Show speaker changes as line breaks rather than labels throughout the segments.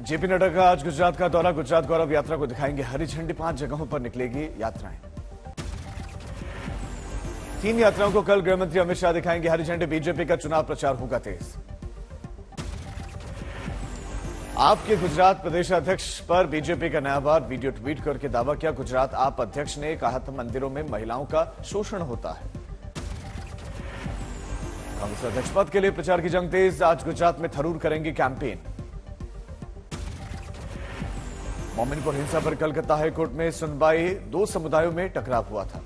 JP Nadda का आज गुजरात का दौरा। गुजरात गौरव यात्रा को दिखाएंगे हरी झंडी। 5 जगहों पर निकलेगी यात्राएं। 3 यात्राओं को कल गृहमंत्री अमित शाह दिखाएंगे हरी झंडी। बीजेपी का चुनाव प्रचार होगा तेज। आपके गुजरात प्रदेश अध्यक्ष पर बीजेपी का नया वार। वीडियो ट्वीट करके दावा किया। गुजरात आप अध्यक्ष ने कहा था मंदिरों में महिलाओं का शोषण होता है। कांग्रेस अध्यक्ष पद के लिए प्रचार की जंग तेज। आज गुजरात में थरूर करेंगे कैंपेन। मोमिनपुर हिंसा पर कलकत्ता हाईकोर्ट में सुनवाई। 2 समुदायों में टकराव हुआ था।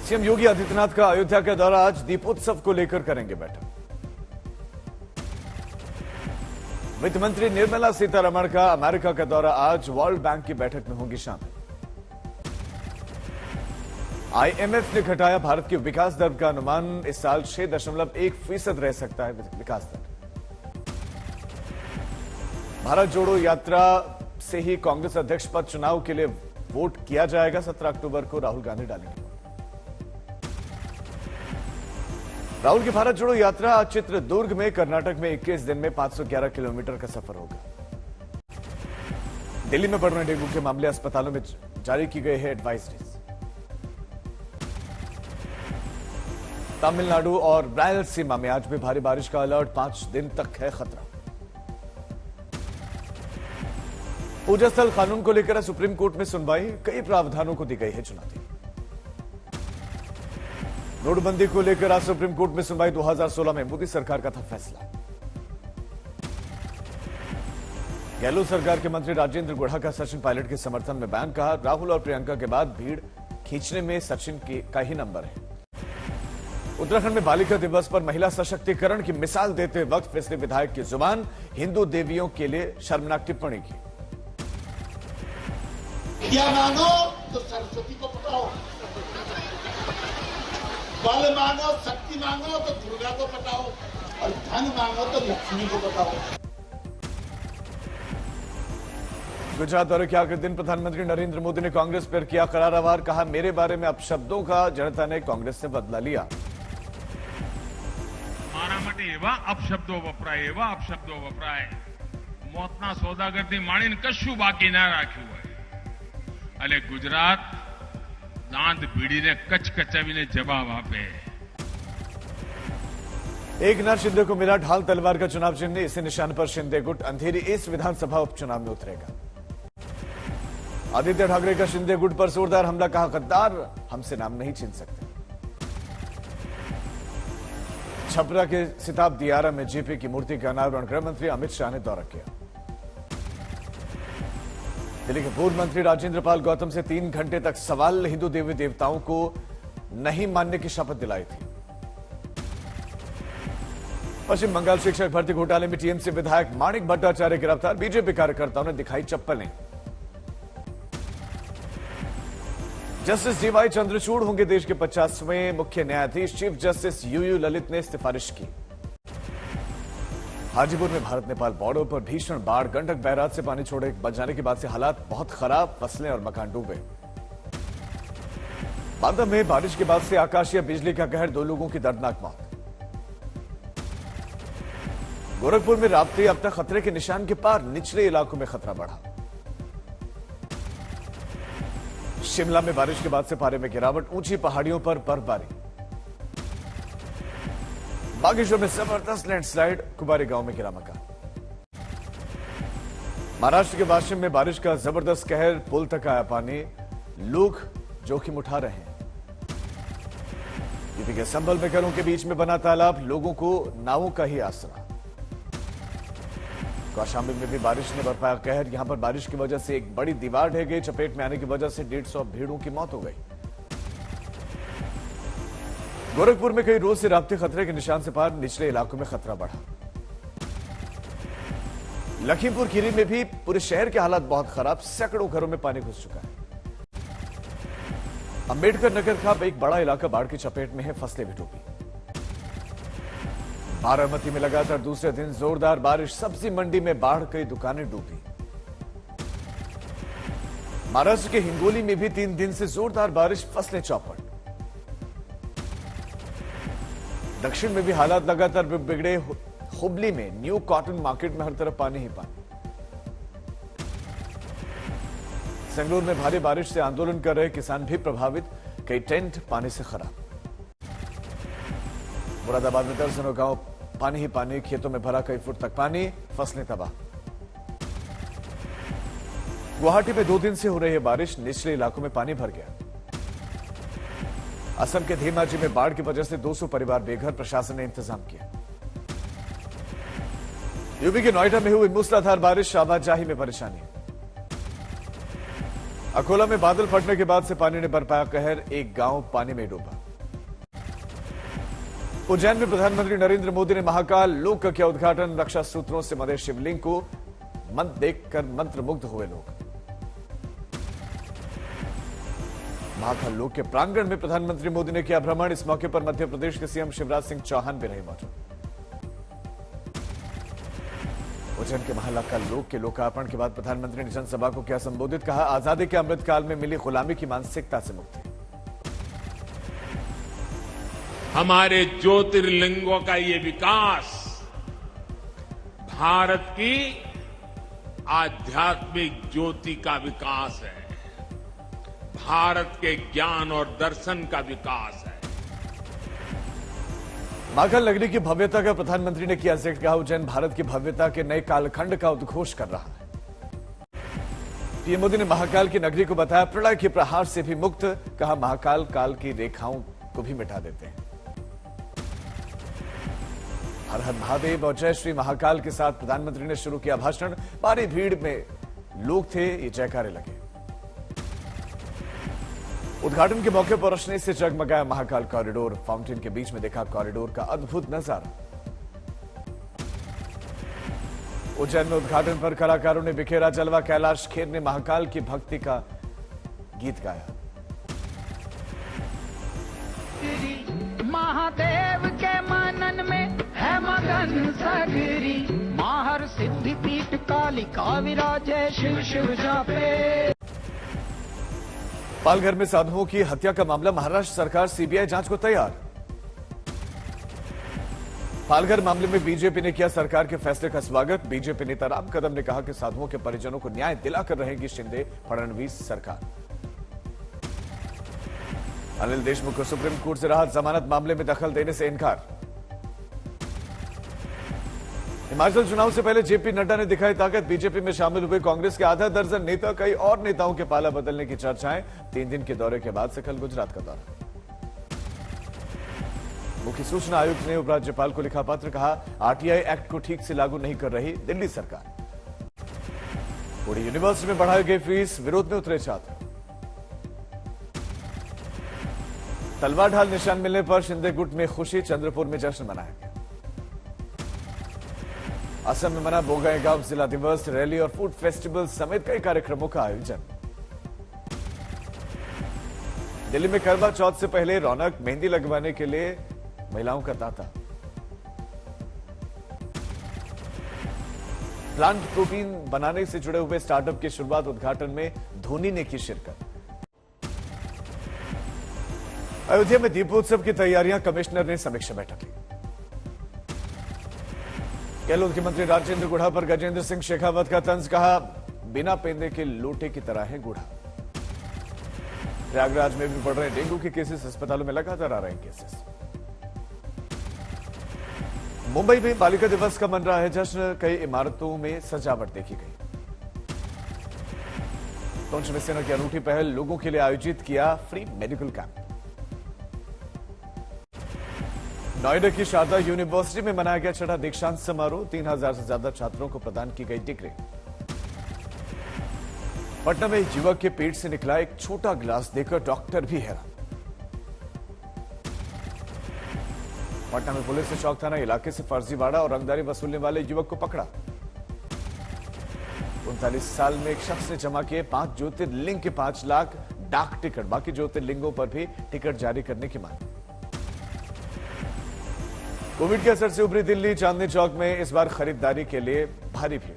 सीएम योगी आदित्यनाथ का अयोध्या का दौरा। आज दीपोत्सव को लेकर करेंगे बैठक। वित्त मंत्री निर्मला सीतारमण का अमेरिका का दौरा। आज वर्ल्ड बैंक की बैठक में होंगी शामिल। आईएमएफ ने घटाया भारत की विकास दर का अनुमान। इस साल 6.1% रह सकता है विकास दर। भारत जोड़ो यात्रा से ही कांग्रेस अध्यक्ष पद चुनाव के लिए वोट किया जाएगा। 17 अक्टूबर को राहुल गांधी डालेंगे। राहुल की भारत जोड़ो यात्रा आज चित्रदुर्ग में। कर्नाटक में 21 दिन में 511 किलोमीटर का सफर होगा। दिल्ली में बढ़ रहे डेंगू के मामले। अस्पतालों में जारी की गई है एडवाइजरीज। तमिलनाडु और रायलसीमा में आज भी भारी बारिश का अलर्ट। 5 दिन तक है खतरा। पूजा स्थल कानून को लेकर सुप्रीम कोर्ट में सुनवाई। कई प्रावधानों को दी गई है चुनौती। नोटबंदी को लेकर आज सुप्रीम कोर्ट में सुनवाई। 2016 में मोदी सरकार का था फैसला। गहलोत सरकार के मंत्री राजेंद्र गुढ़ा का सचिन पायलट के समर्थन में बयान। कहा राहुल और प्रियंका के बाद भीड़ खींचने में सचिन का ही नंबर है। उत्तराखंड में बालिका दिवस पर महिला सशक्तिकरण की मिसाल देते वक्त फिसले विधायक की जुबान। हिंदू देवियों के लिए शर्मनाक टिप्पणी की।
विद्या मांगो तो सरस्वती को पटाओ, बल मांगो शक्ति मांगो तो दुर्गा को पटाओ, और धन मांगो तो लक्ष्मी को पटाओ।
गुजरात दौरे के आखिरी दिन प्रधानमंत्री नरेंद्र मोदी ने कांग्रेस पर किया करारा वार। कहा मेरे बारे में अपशब्दों का जनता ने कांग्रेस से बदला लिया।
મારા માટે એવા અપશબ્દો વપરાય મોતના સોદાગરથી માણીને કશું બાકી ના રાખ્યું હોય અને ગુજરાત દાંત ભીડીને કચકચાવીને જવાબ આપે।
एकनाथ शिंदे को मिला ढाल तलवार का चुनाव चिन्ह। इसी निशान पर शिंदे गुट अंधेरी इस विधानसभा उपचुनाव में उतरेगा। आदित्य ठाकरे का शिंदे गुट पर जोरदार हमला। कहा गद्दार हमसे नाम नहीं छीन सकते। छपरा के सिताब दियारा में जेपी की मूर्ति का अनावरण गृह मंत्री अमित शाह ने दौरा किया। दिल्ली के पूर्व मंत्री राजेंद्र पाल गौतम से 3 घंटे तक सवाल। हिंदू देवी देवताओं को नहीं मानने की शपथ दिलाई थी। पश्चिम बंगाल शिक्षक भर्ती घोटाले में टीएमसी विधायक माणिक भट्टाचार्य गिरफ्तार। बीजेपी कार्यकर्ताओं ने दिखाई चप्पलें। जस्टिस डीवाई चंद्रचूड़ होंगे देश के 50वें मुख्य न्यायाधीश। चीफ जस्टिस यूयू ललित ने सिफारिश की। हाजीपुर में भारत नेपाल बॉर्डर पर भीषण बाढ़। गंडक बैराज से पानी छोड़े जाने के बाद से हालात बहुत खराब। फसलें और मकान डूबे। बांदा में बारिश के बाद से आकाशीय बिजली का कहर। 2 लोगों की दर्दनाक मौत। गोरखपुर में राप्ती अब तक खतरे के निशान के पार। निचले इलाकों में खतरा बढ़ा। शिमला में बारिश के बाद से पारे में गिरावट। ऊंची पहाड़ियों पर बर्फबारी। बागेश्वर में जबरदस्त लैंडस्लाइड। कुबारी गांव में गिरा मकान। महाराष्ट्र के वाशिम में बारिश का जबरदस्त कहर। पुल तक आया पानी। लोग जोखिम उठा रहे हैं। यूपी के संभल में घरों के बीच में बना तालाब। लोगों को नावों का ही आसरा। कौशाम्बी में भी बारिश ने बरपाया कहर। यहां पर बारिश की वजह से एक बड़ी दीवार ढह गई। चपेट में आने की वजह से 150 भीड़ों की मौत हो गई। गोरखपुर में कई रोज से राप्ती खतरे के निशान से पार। निचले इलाकों में खतरा बढ़ा। लखीमपुर खीरी में भी पूरे शहर के हालात बहुत खराब। सैकड़ों घरों में पानी घुस चुका है। अंबेडकर नगर का एक बड़ा इलाका बाढ़ की चपेट में है। फसलें भी डूबी। बारामती में लगातार दूसरे दिन जोरदार बारिश। सब्जी मंडी में बाढ़। कई दुकानें डूबी। महाराष्ट्र के हिंगोली में भी 3 दिन से जोरदार बारिश। फसलें चौपट। दक्षिण में भी हालात लगातार बिगड़े। हुबली में न्यू कॉटन मार्केट में हर तरफ पानी ही पानी। संगरूर में भारी बारिश से आंदोलन कर रहे किसान भी प्रभावित, कई टेंट पानी से खराब। मुरादाबाद में दर्जनों गांव पानी ही पानी, खेतों में भरा कई फुट तक पानी, फसलें तबाह। गुवाहाटी में 2 दिन से हो रही है बारिश, निचले इलाकों में पानी भर गया। असम के धेमाजी में बाढ़ की वजह से 200 परिवार बेघर, प्रशासन ने इंतजाम किया। यूपी के नोएडा में हुई मूसलाधार बारिश, आवाजाही में परेशानी। अकोला में बादल फटने के बाद से पानी ने बरपाया कहर, एक गांव पानी में डूबा। उज्जैन में प्रधानमंत्री नरेंद्र मोदी ने महाकाल लोक का किया उद्घाटन, रक्षा सूत्रों से बंधे शिवलिंग को देखकर मंत्रमुग्ध हुए लोग। महाकाल लोक के प्रांगण में प्रधानमंत्री मोदी ने किया भ्रमण, इस मौके पर मध्य प्रदेश के सीएम शिवराज सिंह चौहान भी रहे मौजूद। उज्जैन के महाकाल लोक के लोकार्पण के बाद प्रधानमंत्री ने जनसभा को किया संबोधित, कहा आजादी के अमृतकाल में मिली गुलामी की मानसिकता से मुक्ति।
हमारे ज्योतिर्लिंगों का ये विकास भारत की आध्यात्मिक ज्योति का विकास है, भारत के ज्ञान और दर्शन का विकास है।
महाकाल नगरी की भव्यता का प्रधानमंत्री ने किया जिक्र, कहा उज्जैन भारत की भव्यता के नए कालखंड का उद्घोष कर रहा है। पीएम मोदी ने महाकाल की नगरी को बताया प्रलय के प्रहार से भी मुक्त, कहा महाकाल काल की रेखाओं को भी मिटा देते हैं। हर हर महादेव और जय श्री महाकाल के साथ प्रधानमंत्री ने शुरू किया भाषण, भारी भीड़ में लोग थे, ये जयकारे लगे। उद्घाटन के मौके पर रोशनी से जगमगाया महाकाल कॉरिडोर, फाउंटेन के बीच में देखा कॉरिडोर का अद्भुत नजारा। उज्जैन में उद्घाटन पर कलाकारों ने बिखेरा जलवा, कैलाश खेर ने महाकाल की भक्ति का गीत गाया।
महादेव के मनन में है मगन सगरी, माहर सिद्धि पीठ कालिका विराजे शिव शिव जापे।
पालघर में साधुओं की हत्या का मामला, महाराष्ट्र सरकार सीबीआई जांच को तैयार। पालघर मामले में बीजेपी ने किया सरकार के फैसले का स्वागत, बीजेपी नेता राम कदम ने कहा कि साधुओं के परिजनों को न्याय दिलाकर रहेगी शिंदे फडणवीस सरकार। अनिल देशमुख को सुप्रीम कोर्ट से राहत, जमानत मामले में दखल देने से इनकार। हिमाचल चुनाव से पहले जेपी नड्डा ने दिखाई ताकत, बीजेपी में शामिल हुए कांग्रेस के आधा दर्जन नेता, कई और नेताओं के पाला बदलने की चर्चाएं। 3 दिन के दौरे के बाद से कल गुजरात का दौरा। मुख्य सूचना आयुक्त ने उपराज्यपाल को लिखा पत्र, कहा आरटीआई एक्ट को ठीक से लागू नहीं कर रही दिल्ली सरकार। पूरी यूनिवर्सिटी में बढ़ाई गई फीस, विरोध में उतरे छात्र। तलवार ढाल निशान मिलने पर शिंदे गुट में खुशी, चंद्रपुर में जश्न मनाया गया। असम में मना बोगाईगांव जिला दिवस, रैली और फूड फेस्टिवल समेत कई कार्यक्रमों का आयोजन। दिल्ली में करवा चौथ से पहले रौनक, मेहंदी लगवाने के लिए महिलाओं का तांता। प्लांट प्रोटीन बनाने से जुड़े हुए स्टार्टअप की शुरुआत, उद्घाटन में धोनी ने की शिरकत। अयोध्या में दीपोत्सव की तैयारियां, कमिश्नर ने समीक्षा बैठक ली। गहलोत के मंत्री राजेंद्र गुढ़ा पर गजेंद्र सिंह शेखावत का तंज, कहा बिना पेंदे के लोटे की तरह है गुढ़ा। प्रयागराज में भी बढ़ रहे डेंगू के केसेस, अस्पतालों में लगातार आ रहे हैं केसेस। मुंबई में बालिका दिवस का मन रहा है जश्न, कई इमारतों में सजावट देखी गई। पुंछ में सेना की अनूठी पहल, लोगों के लिए आयोजित किया फ्री मेडिकल कैंप। नोएडा की शारदा यूनिवर्सिटी में मनाया गया 6वां दीक्षांत समारोह, 3000 से ज्यादा छात्रों को प्रदान की गई डिग्री। पटना में युवक के पेट से निकला एक छोटा गिलास देकर डॉक्टर भी हैरान। पटना में पुलिस ने चौक थाना इलाके से फर्जीवाड़ा और रंगदारी वसूलने वाले युवक को पकड़ा। 39 साल में एक शख्स ने जमा किए 5 ज्योतिर्लिंग के 5 लाख डाक टिकट, बाकी ज्योतिर्लिंगों पर भी टिकट जारी करने की मांग। कोविड के असर से उभरी दिल्ली, चांदनी चौक में इस बार खरीदारी के लिए भारी भीड़।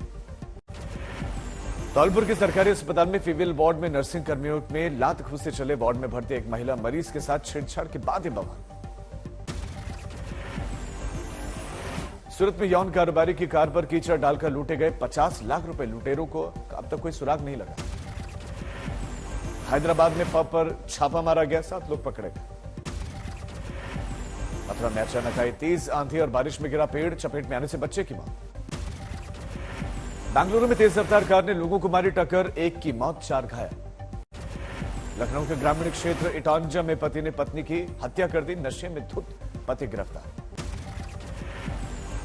धौलपुर के सरकारी अस्पताल में फीमेल वार्ड में नर्सिंग कर्मियों में लात घूस से चले वार्ड में भर्ती एक महिला मरीज के साथ छेड़छाड़ के बाद ही बवाल। सूरत में यौन कारोबारी की कार पर कीचड़ डालकर लूटे गए 50 लाख रुपए, लुटेरों को अब तक कोई सुराग नहीं लगा। हैदराबाद में पब पर छापा मारा गया, 7 लोग पकड़े गए। मथुरा में अचानक आई तेज आंधी और बारिश में गिरा पेड़, चपेट में आने से बच्चे की मौत। बेंगलुरु में तेज रफ्तार कार ने लोगों को मारी टक्कर, 1 की मौत 4 घायल। लखनऊ के ग्रामीण क्षेत्र इटांजा में पति ने पत्नी की हत्या कर दी, नशे में धुत पति गिरफ्तार।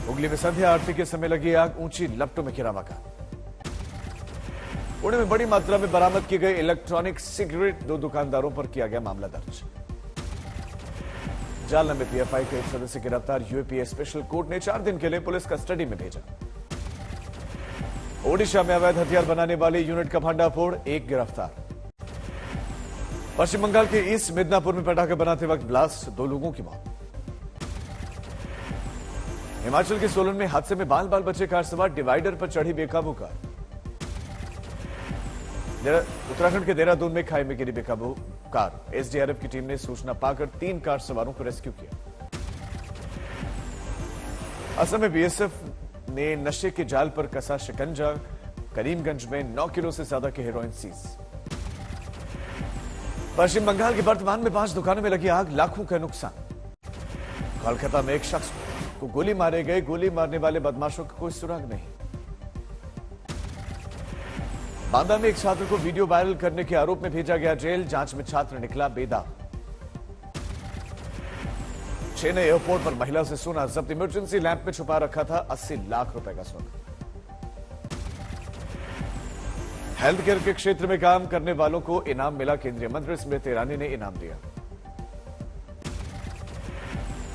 हुगली में संध्या आरती के समय लगी आग, ऊंची लपटों में गिरा मकान। पुणे में बड़ी मात्रा में बरामद की गई इलेक्ट्रॉनिक सिगरेट, 2 दुकानदारों पर किया गया मामला दर्ज। जालना में पीएफआई के एक सदस्य गिरफ्तार, यूएपीए स्पेशल कोर्ट ने 4 दिन के लिए पुलिस कस्टडी में भेजा। ओडिशा में अवैध हथियार बनाने वाली यूनिट का भंडाफोड़, 1 गिरफ्तार। पश्चिम बंगाल के ईस्ट मिदनापुर में पटाखे बनाते वक्त ब्लास्ट, 2 लोगों की मौत। हिमाचल के सोलन में हादसे में बाल बाल बचे कार सवार, डिवाइडर पर चढ़ी बेकाबू कार। उत्तराखंड के देहरादून में खाई में गिरी बेकाबू कार, एसडीआरएफ की टीम ने सूचना पाकर 3 कार सवारों को रेस्क्यू किया। असम में बीएसएफ ने नशे के जाल पर कसा शिकंजा, करीमगंज में 9 किलो से ज्यादा की हेरोइन सीज। पश्चिम बंगाल के वर्तमान में 5 दुकानों में लगी आग, लाखों का नुकसान। कोलकाता में एक शख्स को गोली मारे गए, गोली मारने वाले बदमाशों का कोई सुराग नहीं। बांदा में एक छात्र को वीडियो वायरल करने के आरोप में भेजा गया जेल, जांच में छात्र निकला बेदाग। चेन्नई एयरपोर्ट पर महिला से सोना जब्त, इमरजेंसी लैंप में छुपा रखा था 80 लाख रुपए का सोना। हेल्थ केयर के क्षेत्र में काम करने वालों को इनाम मिला, केंद्रीय मंत्री स्मृति ईरानी ने इनाम दिया।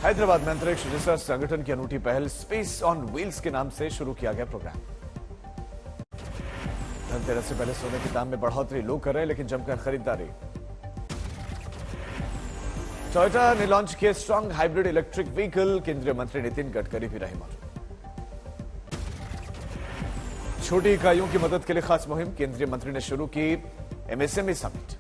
हैदराबाद में अंतरिक्ष रिसर्च संगठन की अनूठी पहल स्पेस ऑन व्हील्स के नाम से शुरू किया गया प्रोग्राम। धनतेरस से पहले सोने के दाम में बढ़ोतरी लोग कर रहे हैं, लेकिन जमकर खरीदारी। टोयोटा ने लॉन्च किया स्ट्रॉन्ग हाइब्रिड इलेक्ट्रिक व्हीकल, केंद्रीय मंत्री नितिन गडकरी भी रहे मौजूद। छोटी इकाइयों की मदद के लिए खास मुहिम, केंद्रीय मंत्री ने शुरू की MSME summit.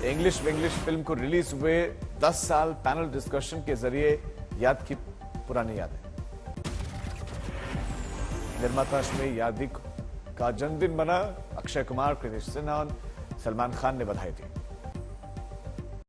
English Vinglish film को रिलीज हुए 10 साल, पैनल डिस्कशन के जरिए याद की पुरानी यादें। निर्माता अश्मी यादिक का जन्मदिन मना, अक्षय कुमार, कृति सिन्हा, सलमान खान ने बधाई दी।